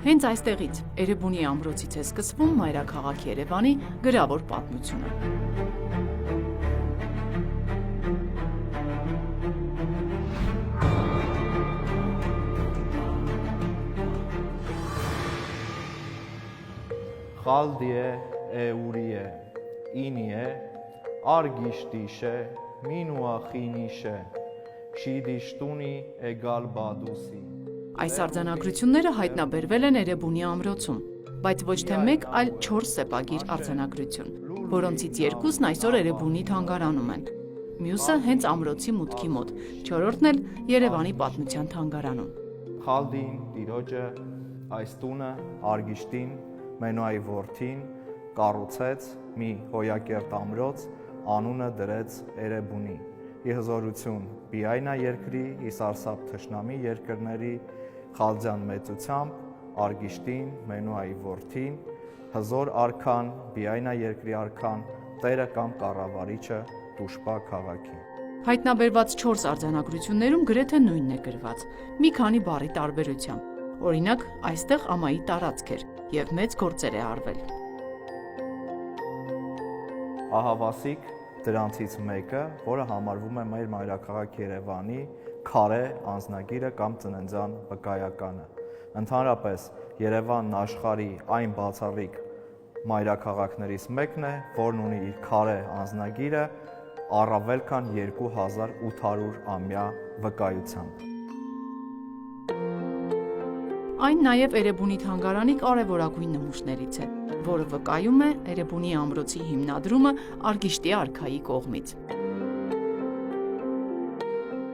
Հենց այստեղից Էրեբունի ամրոցից է սկսվում մայրաքաղաք Երևանի գրավոր պատմությունը։ Խալդիե, էուրիե, ինիե, արգիշտիշե, մինուա խինիշե, շիդիշտունի էգալ բադուսի։ Այս արձանագրությունները հայտնաբերվել են Էրեբունի ամրոցում, բայց ոչ թե մեկ, այլ 4 սեպագիր արձանագրություն, որոնցից 2-ն այսօր Էրեբունի թանգարանում են։ Մյուսը հենց ամրոցի մուտքի մոտ, 4-րդն էլ Երևանի պատմության թանգարանում։ Խալդին, տիրոջը, այս տունը, արգիշտին, Մենուայի որդին կառուցեց մի հոյակերտ ամրոց, անունը դրեց Էրեբունի։ Ի հզորություն Բիայնա երկրի, ի սարսափ թշնամի երկրների, Խալդյան մեծությամբ, արգիշտին, Մենուայի որդին, հզոր արքան, Բիայնա երկրի արքան, տերը կամ կառավարիչը Տուշպա քաղաքի։ Հայտնաբերված 4 արձանագրություններում գրեթե նույնն է գրված, մի քանի բառի տարբերությամբ։ Օրինակ, այստեղ ամայի տարածք էր և մեծ գործեր է արվել։ Ահավասիկ դրանցից մեկը, որը համարվում է մեր մայրաքաղաք Երևանի քարե անձնագիրը կամ ծննդյան վկայականը։ Ընդհանրապես Երևանն աշխարհի այն բացառիկ մայրաքաղաքներից մեկն է, որն ունի իր քարե անձնագիրը առավել քան 2800 ամյա վկայությամբ։ Այն նաև Էրեբունի թանգարանի կարևորագույն նմուշներից է, որը վկայում է Էրեբունի ամրոցի հիմնադրումը Արգիշտի արքայի կողմից։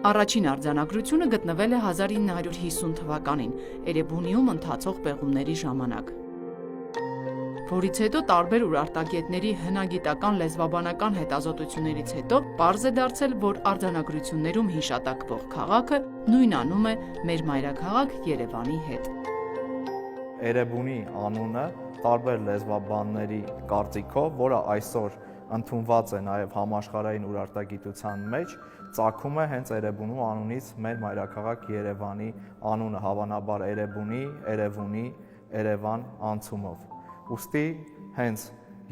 Առաջին արձանագրությունը գտնվել է 1950 թվականին Էրեբունիում ընթացող պեղումների ժամանակ, որից հետո տարբեր ուրարտագետների հնագիտական լեզվաբանական հետազոտություններից հետո պարզ է դարձել, որ արձանագրություններում հիշատակվող քաղաքը նույնանում է մեր մայրաքաղաք Երևանի հետ։ Էրեբունի անունը տարբեր լեզվաբանների կարծիքով, որը այսօր ընդունված է նաև համաշխարհային ուրարտագիտության մեջ, ծագում է հենց Էրեբունու անունից մեր մայրաքաղաք Երևանի անունը, հավանաբար Էրեբունի, Էրևունի, Երևան անցումով։ Ուստի հենց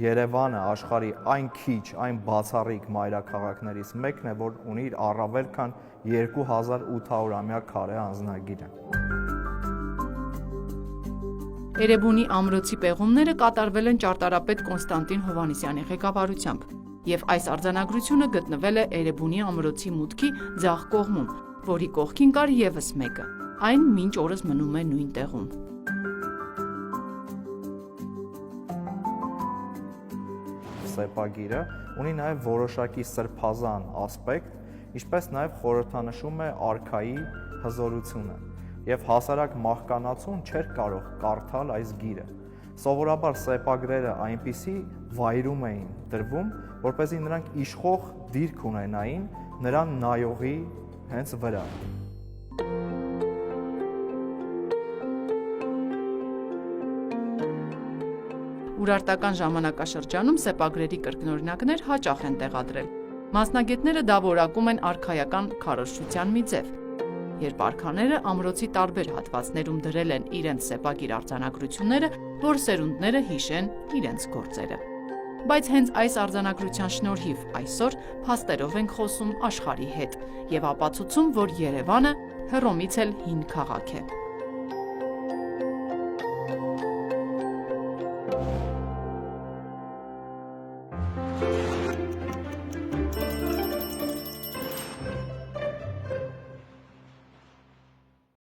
Երևանը աշխարհի այն քիչ, այն բացառիկ մայրաքաղաքներից մեկն է, որ ունի իր առավել քան 2800 ամյա քարե անձնագիրը։ Էրեբունի ամրոցի պեղումները կատարվել են ճարտարապետ Կոնստանտին Հովհաննիսյանի ղեկավարությամբ, և այս արձանագրությունը գտնվել է Էրեբունի ամրոցի մուտքի ձախ կողմում, որի կողքին կար ևս մեկը, այն մինչ օրս մնում է նույն տեղում։ Սեպագիրը ունի նաև որոշակի սրբազան ասպեկտ, ինչպես նաև խորհրդանշում է արքայի հզորությունը, և հասարակ մահկանացուն չէր կարող կարդալ այս գիրը։ Սովորաբար սեպագրերը այնպիսի վայրում էին դրվում, որպեսզի նրանք իշխող դիրք ունենային նրան նայողի հենց վրա։ Ուրարտական ժամանակաշրջանում սեպագրերի կրկնօրինակներ հաճախ են տեղադրել։ Մասնագետները դա որակում են արքայական քարոզչության մի ձև, երբ արքաները ամրոցի տարբեր հատվածներում դրել են իրենց սեպագիր արձանագրությունները, որ սերունդները հիշեն իրենց գործերը։ Բայց հենց այս արձանագրության շնորհիվ այսօր փաստերով ենք խոսում աշխարհի հետ և ապացուցում, որ Երևանը Հռոմից էլ հին քաղաք է։